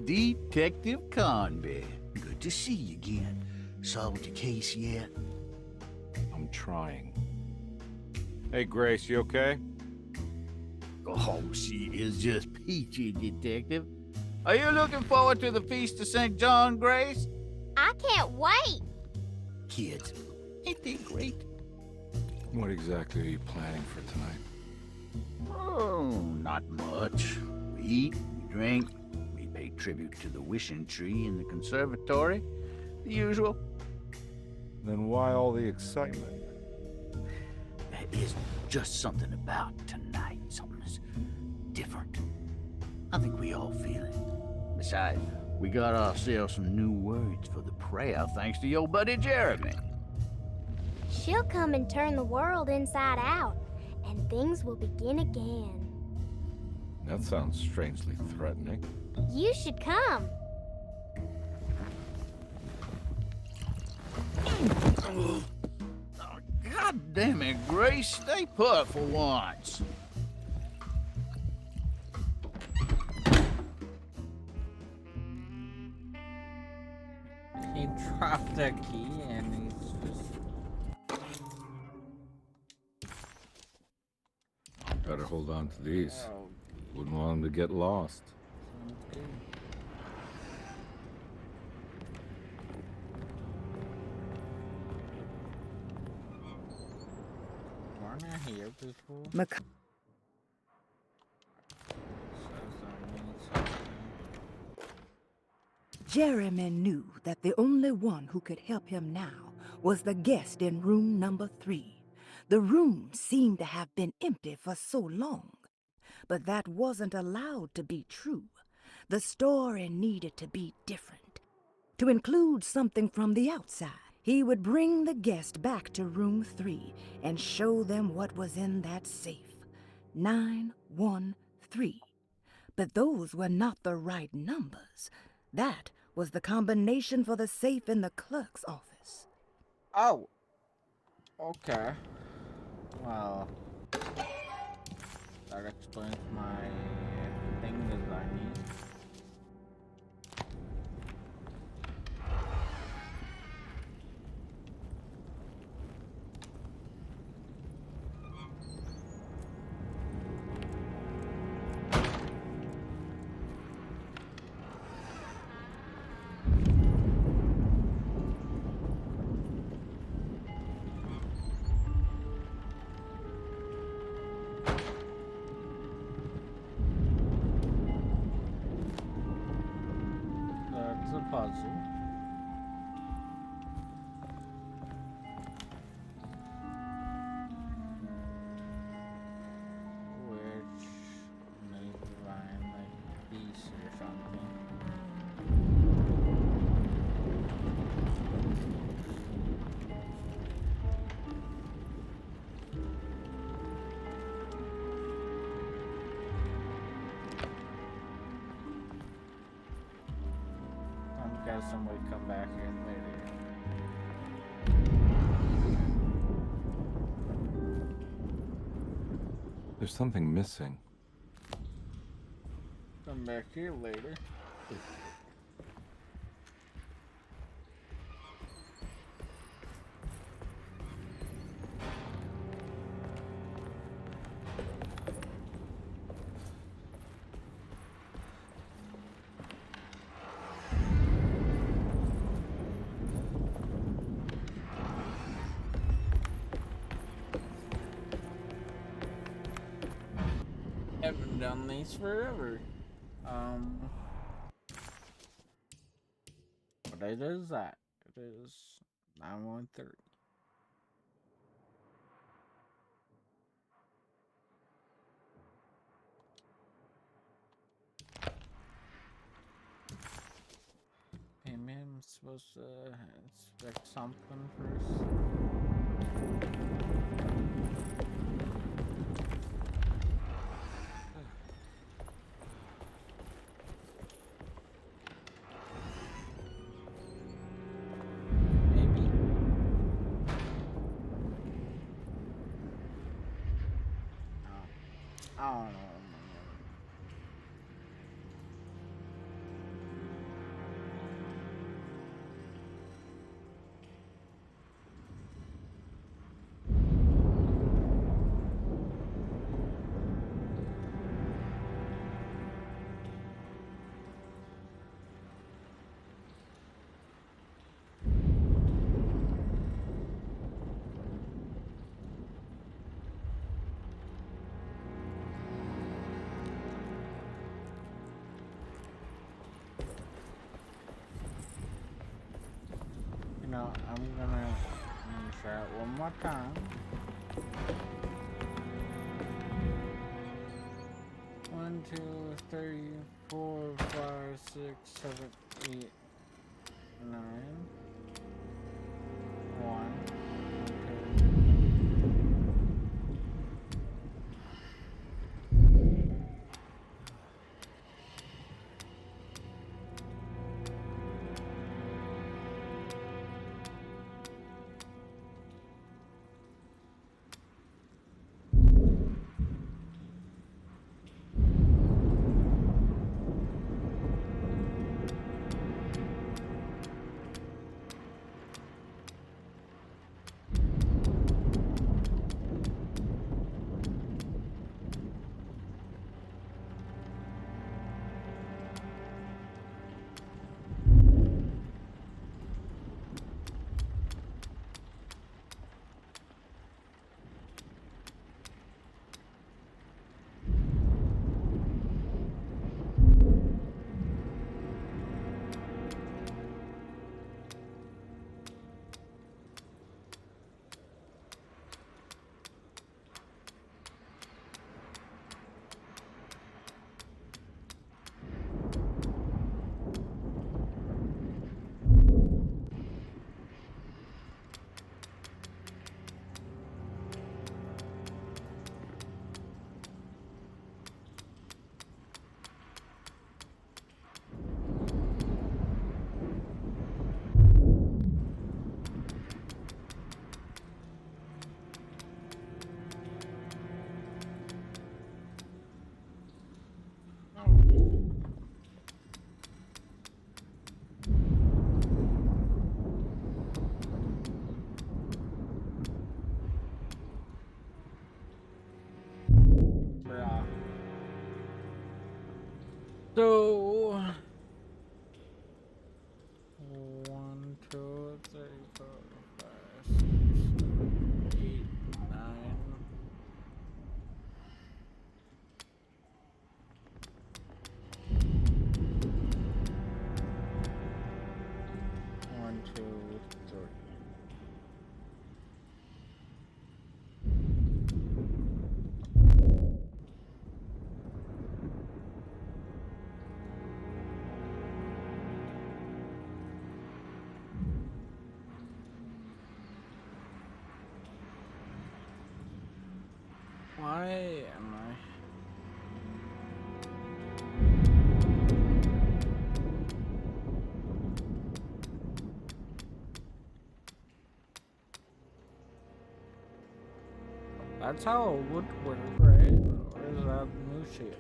Detective Conby. Good to see you again. Solved your case yet? I'm trying. Hey, Grace, you okay? Oh, she is just peachy, Detective. Are you looking forward to the Feast of St. John, Grace? I can't wait. Kids, ain't they great? What exactly are you planning for tonight? Oh, not much. We eat, we drink, we pay tribute to the wishing tree in the conservatory. The usual. Then why all the excitement? There is just something about tonight. Something's different. I think we all feel it. Besides, we got ourselves some new words for the prayer thanks to your buddy Jeremy. She'll come and turn the world inside out, and things will begin again. That sounds strangely threatening. You should come. Oh, God damn it, Grace. Stay put for once. He dropped the key and he's just... Better hold on to these. Oh, Wouldn't want them to get lost. okay. Weren't I here before? Jeremy knew that the only one who could help him now was the guest in room number 3. The room seemed to have been empty for so long. But that wasn't allowed to be true. The story needed to be different. To include something from the outside, he would bring the guest back to room 3 and show them what was in that safe. 913. But those were not the right numbers. That was the combination for the safe in the clerk's office. Oh! Okay. Well... that explains my thing that I need. That's a puzzle. Which may rhyme like beast or something. I'm guessing we come back here later. There's something missing. Come back here later. Haven't done these forever. What date is that? It is 913. Hey man, I'm supposed to expect something first. Maybe. don't know. You know, I'm gonna try it one more time. 1, 2, 3, 4, 5, 6, 7, 8, 9. 1, So 1, 2, 3, 4, 5, 6, 7, 8, 9. 1, 2, 3. Why am I? That's how it would work, right? Or is that new shit?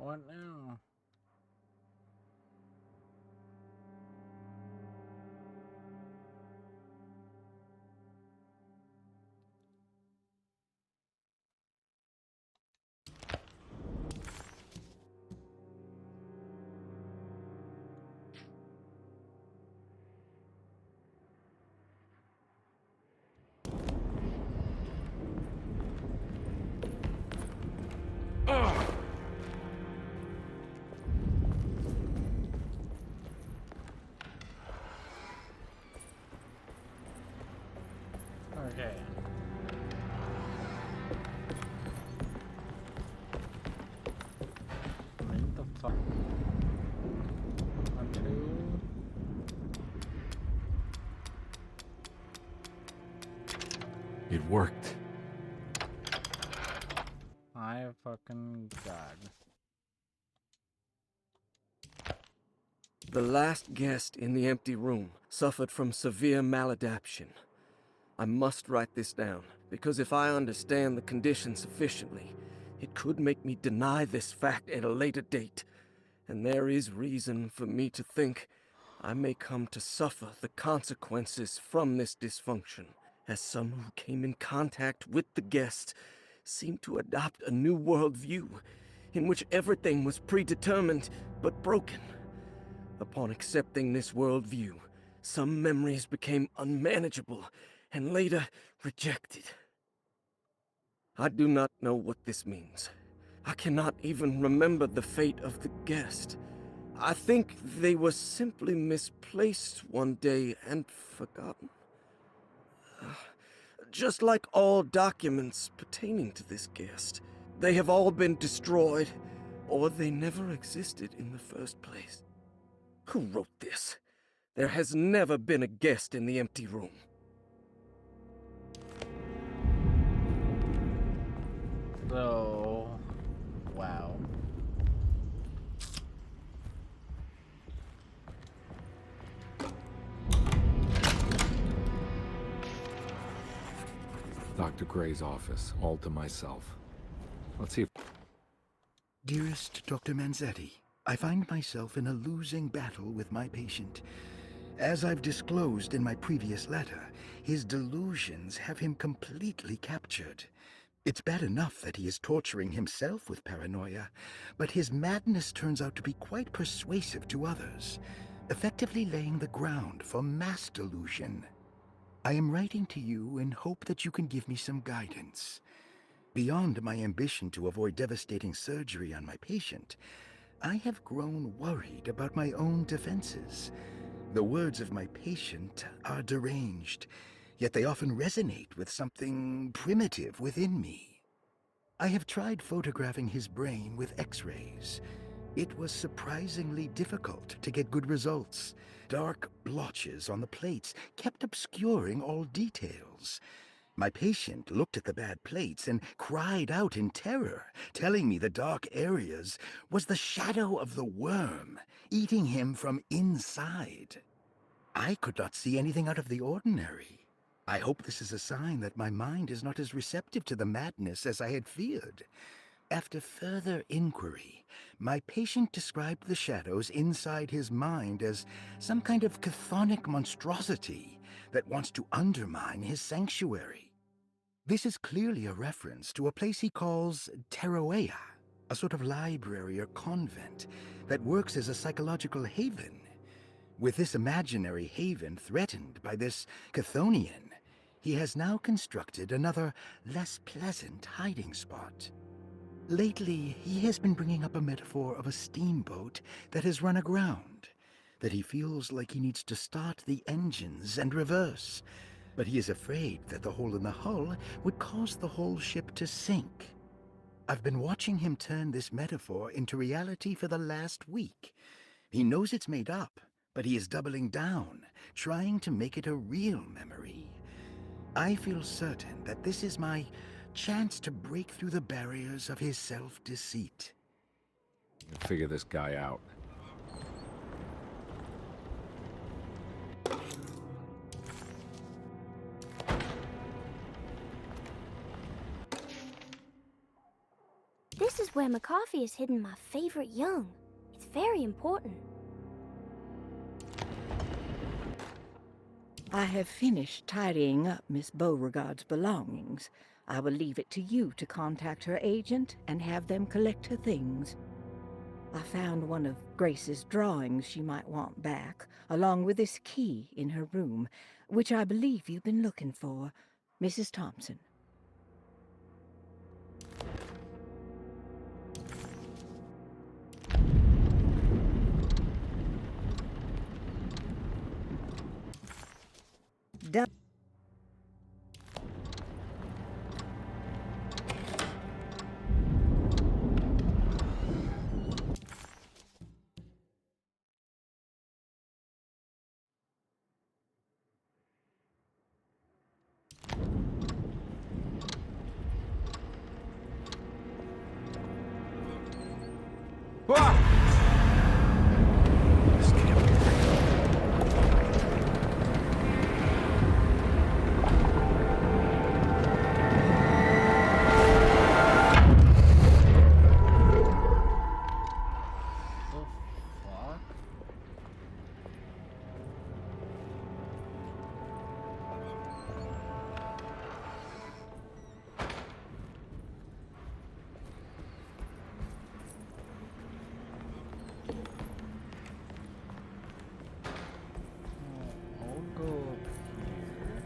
What now? Okay. What the fuck? 1, 2. It worked. My fucking god. The last guest in the empty room suffered from severe maladaptation. I must write this down, because if I understand the condition sufficiently, it could make me deny this fact at a later date, and there is reason for me to think I may come to suffer the consequences from this dysfunction, as some who came in contact with the guest seemed to adopt a new worldview in which everything was predetermined but broken. Upon accepting this worldview, some memories became unmanageable and later rejected. I do not know what this means. I cannot even remember the fate of the guest. I think they were simply misplaced one day and forgotten. Just like all documents pertaining to this guest, they have all been destroyed, or they never existed in the first place. Who wrote this? There has never been a guest in the empty room. So, wow. Dr. Gray's office, all to myself. Let's see if... Dearest Dr. Manzetti, I find myself in a losing battle with my patient. As I've disclosed in my previous letter, his delusions have him completely captured. It's bad enough that he is torturing himself with paranoia, but his madness turns out to be quite persuasive to others, effectively laying the ground for mass delusion. I am writing to you in hope that you can give me some guidance. Beyond my ambition to avoid devastating surgery on my patient, I have grown worried about my own defenses. The words of my patient are deranged, yet they often resonate with something primitive within me. I have tried photographing his brain with X-rays. It was surprisingly difficult to get good results. Dark blotches on the plates kept obscuring all details. My patient looked at the bad plates and cried out in terror, telling me the dark areas was the shadow of the worm, eating him from inside. I could not see anything out of the ordinary. I hope this is a sign that my mind is not as receptive to the madness as I had feared. After further inquiry, my patient described the shadows inside his mind as some kind of chthonic monstrosity that wants to undermine his sanctuary. This is clearly a reference to a place he calls Teroea, a sort of library or convent that works as a psychological haven. With this imaginary haven threatened by this Chthonian, he has now constructed another, less pleasant hiding spot. Lately, he has been bringing up a metaphor of a steamboat that has run aground, that he feels like he needs to start the engines and reverse, but he is afraid that the hole in the hull would cause the whole ship to sink. I've been watching him turn this metaphor into reality for the last week. He knows it's made up, but he is doubling down, trying to make it a real memory. I feel certain that this is my chance to break through the barriers of his self-deceit. Figure this guy out. This is is where McCarthy has hidden my favorite young. It's very important. I have finished tidying up Miss Beauregard's belongings. I will leave it to you to contact her agent and have them collect her things. I found one of Grace's drawings she might want back, along with this key in her room, which I believe you've been looking for, Mrs. Thompson. Done. The fuck? I'll go up here.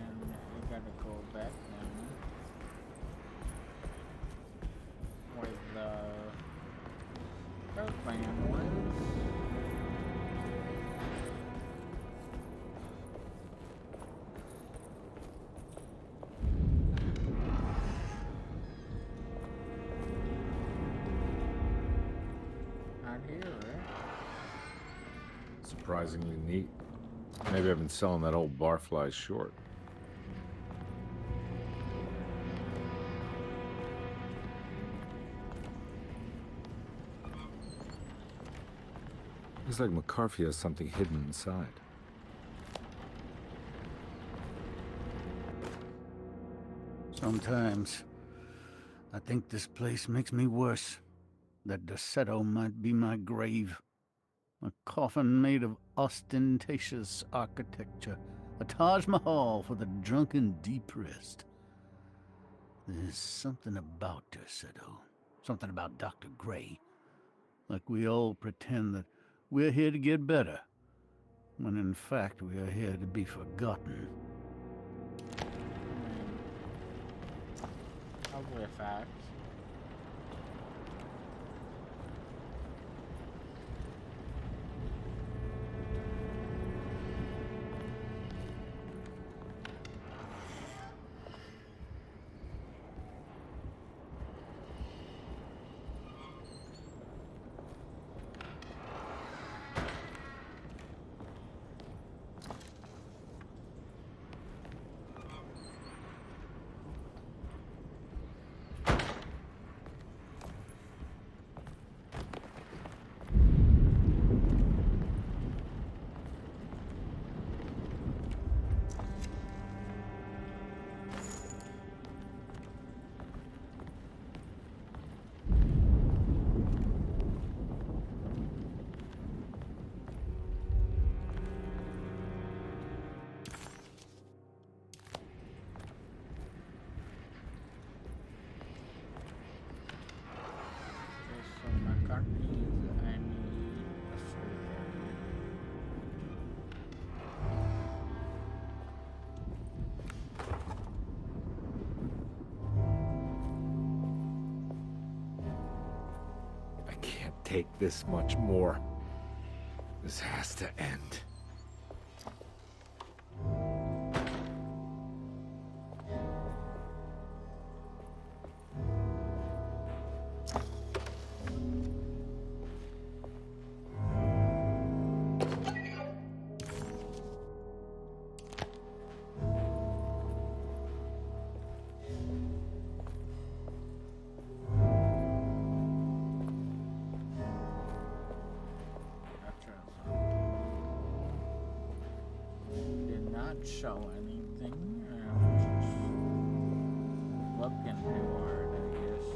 And I gotta go back now where the Earthman was. Not here, right? Surprisingly neat. Maybe I've been selling that old barfly short. Looks like McCarthy has something hidden inside. Sometimes I think this place makes me worse. That Deseto might be my grave. A coffin made of ostentatious architecture. A Taj Mahal for the drunken depressed. There's something about Deseto. Something about Dr. Gray. Like we all pretend that we're here to get better, when in fact we are here to be forgotten. Probably a fact. McCartney and take this much more. This has to end. Did not show anything. I'm just looking too hard, I guess.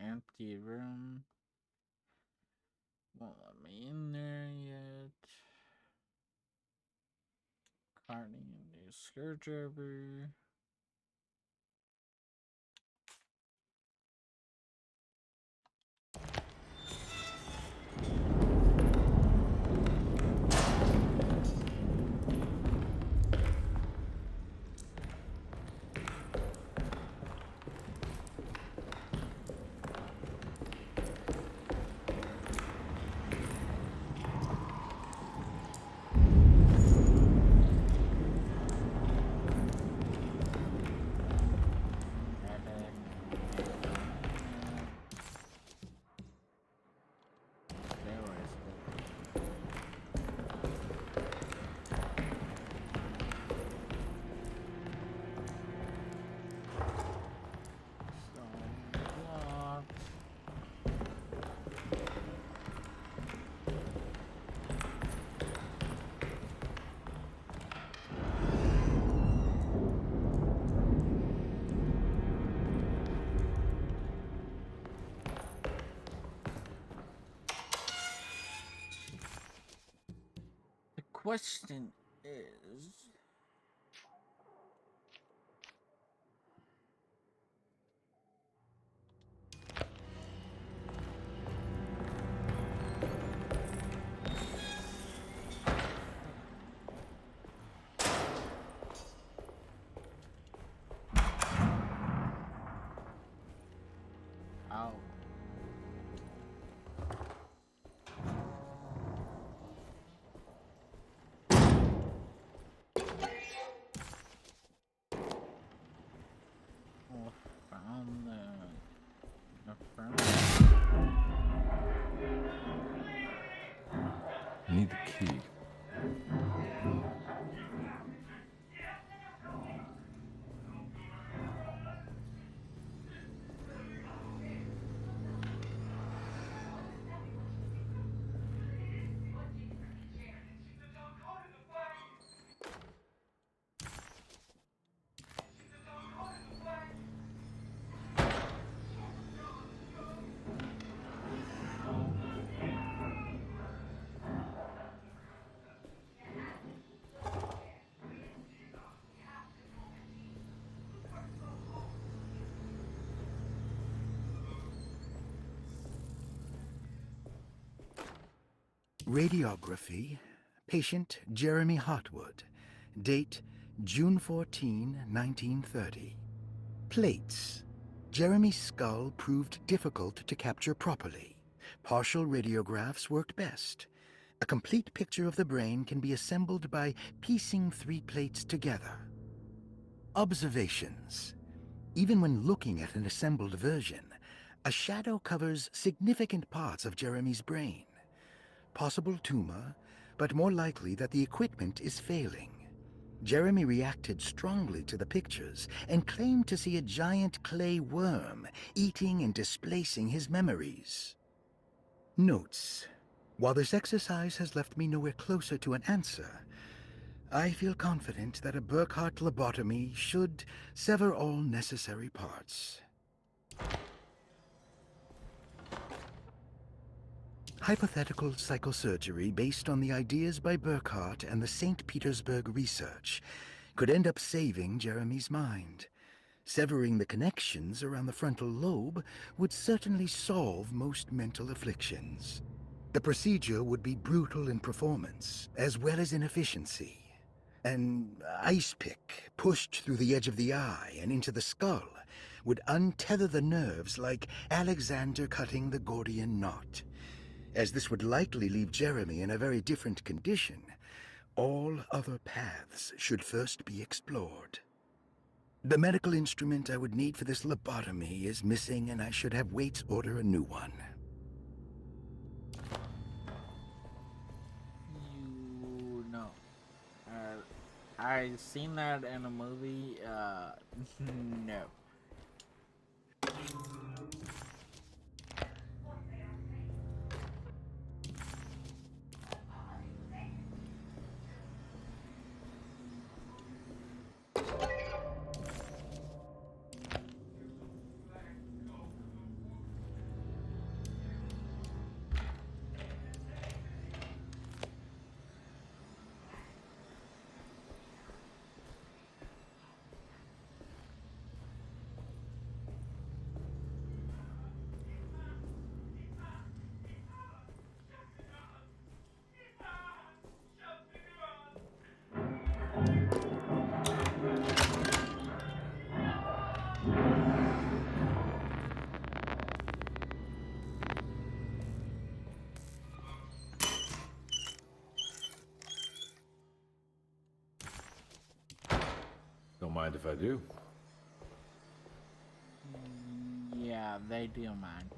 Empty room. Won't let me in there yet. Carting a new screwdriver. Question is, ow. Found the front. I need the key. Radiography. Patient Jeremy Hotwood. Date June 14, 1930. Plates. Jeremy's skull proved difficult to capture properly. Partial radiographs worked best. A complete picture of the brain can be assembled by piecing 3 plates together. Observations. Even when looking at an assembled version, a shadow covers significant parts of Jeremy's brain. Possible tumor, but more likely that the equipment is failing. Jeremy reacted strongly to the pictures and claimed to see a giant clay worm eating and displacing his memories. Notes. While this exercise has left me nowhere closer to an answer, I feel confident that a Burkhart lobotomy should sever all necessary parts. Hypothetical psychosurgery based on the ideas by Burkhart and the St. Petersburg research could end up saving Jeremy's mind. Severing the connections around the frontal lobe would certainly solve most mental afflictions. The procedure would be brutal in performance, as well as in efficiency. An ice pick pushed through the edge of the eye and into the skull would untether the nerves like Alexander cutting the Gordian knot. As this would likely leave Jeremy in a very different condition, all other paths should first be explored. The medical instrument I would need for this lobotomy is missing, and I should have Waits order a new one. You know. I seen that in a movie. No. Don't mind if I do. Yeah, they do mind.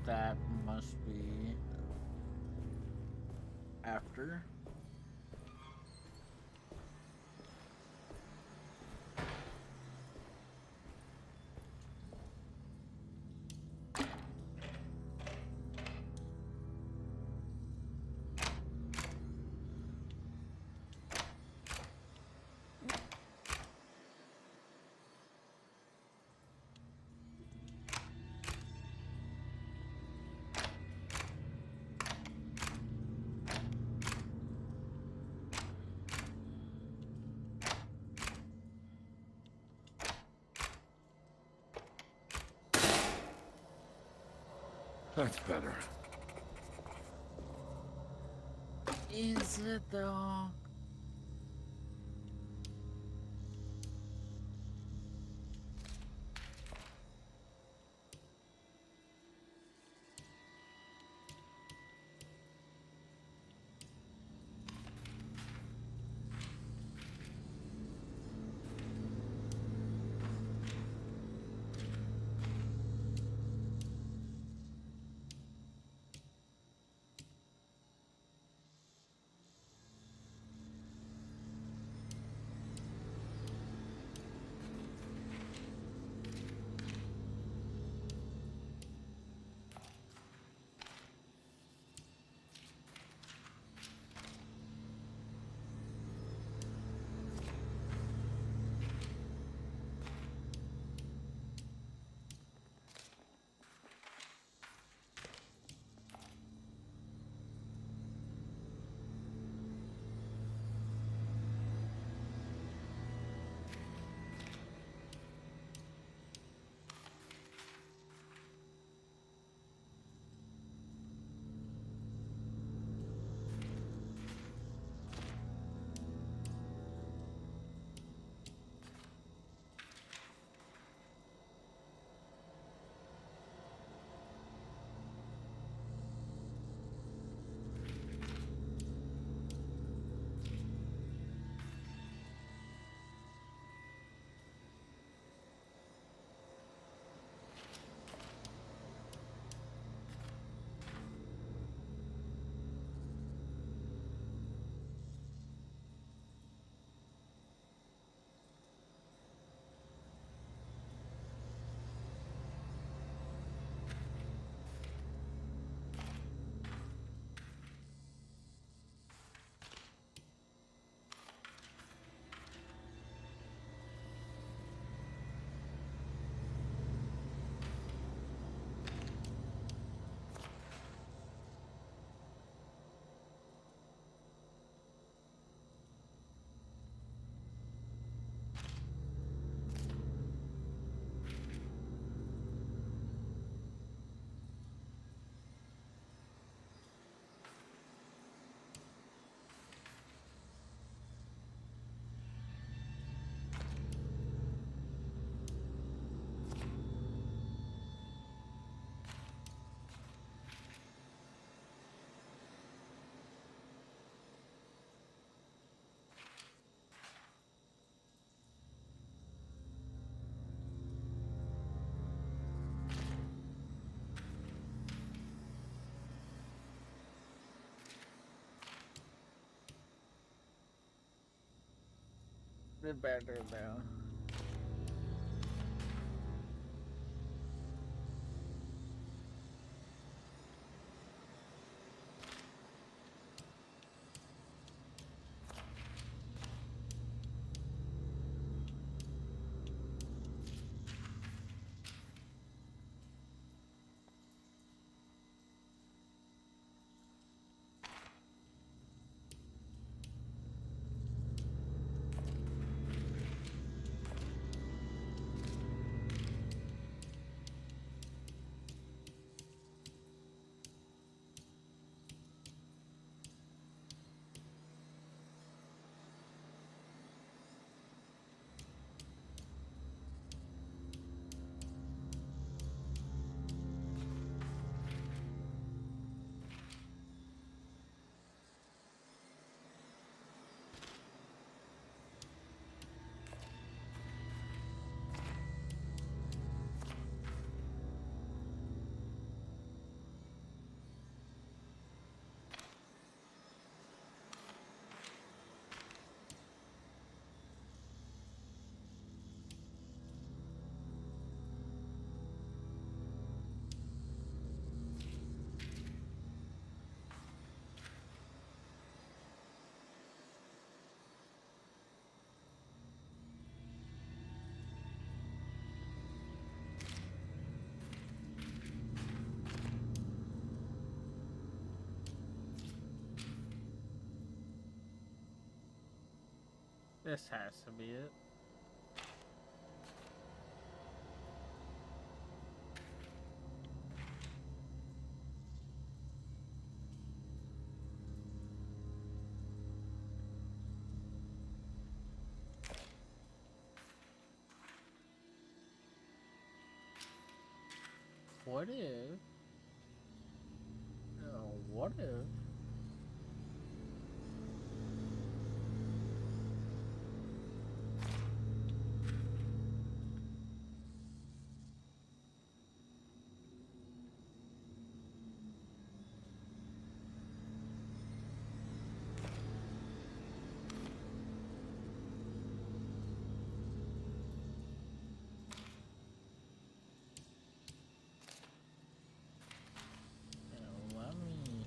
That must be after. That's better. Is it though? The better though. This has to be it. What if? What if? Let me.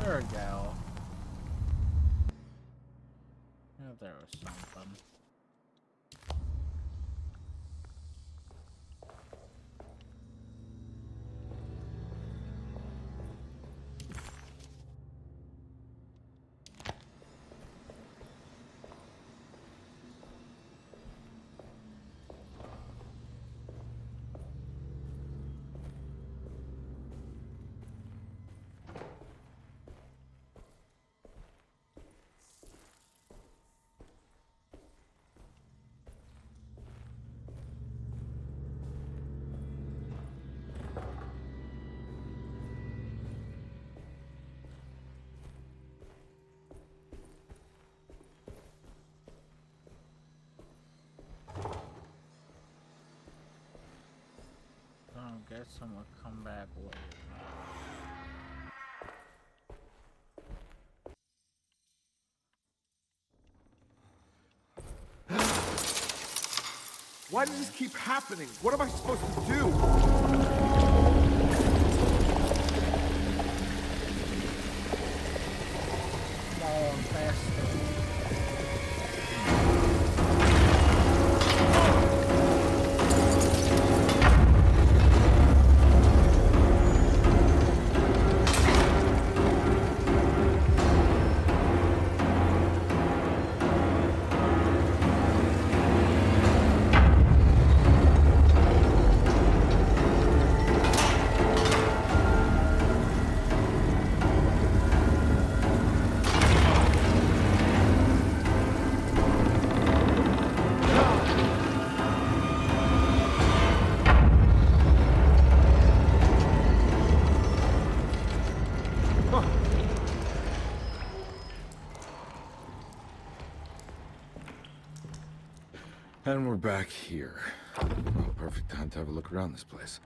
There we go. I thought there was something. guess I'm gonna come back later. Why does this keep happening? What am I supposed to do? Fall faster. And we're back here. Well, perfect time to have a look around this place.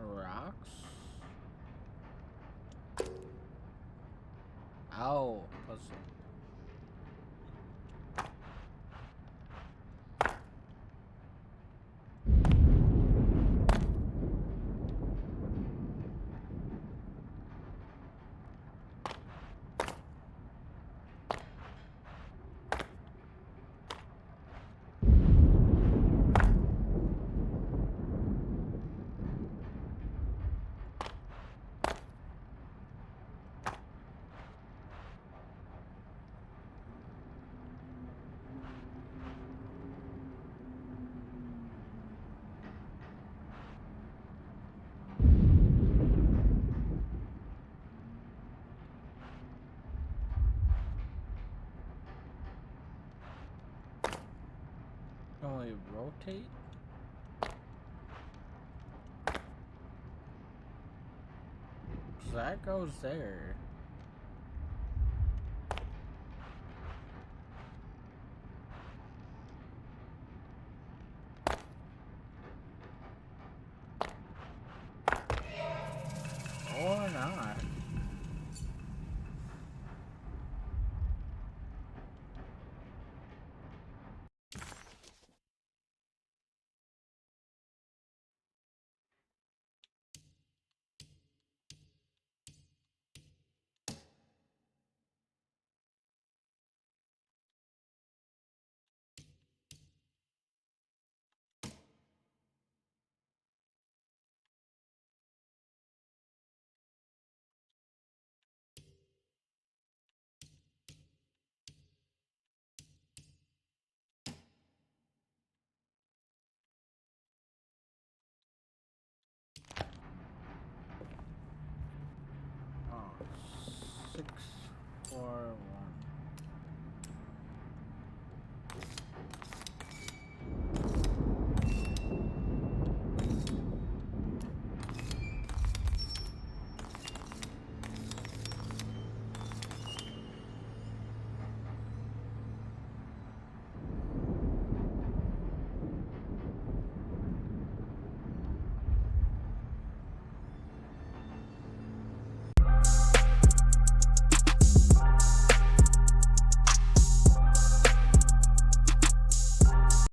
Rocks? Oh, puzzle. Only rotate? So that goes there.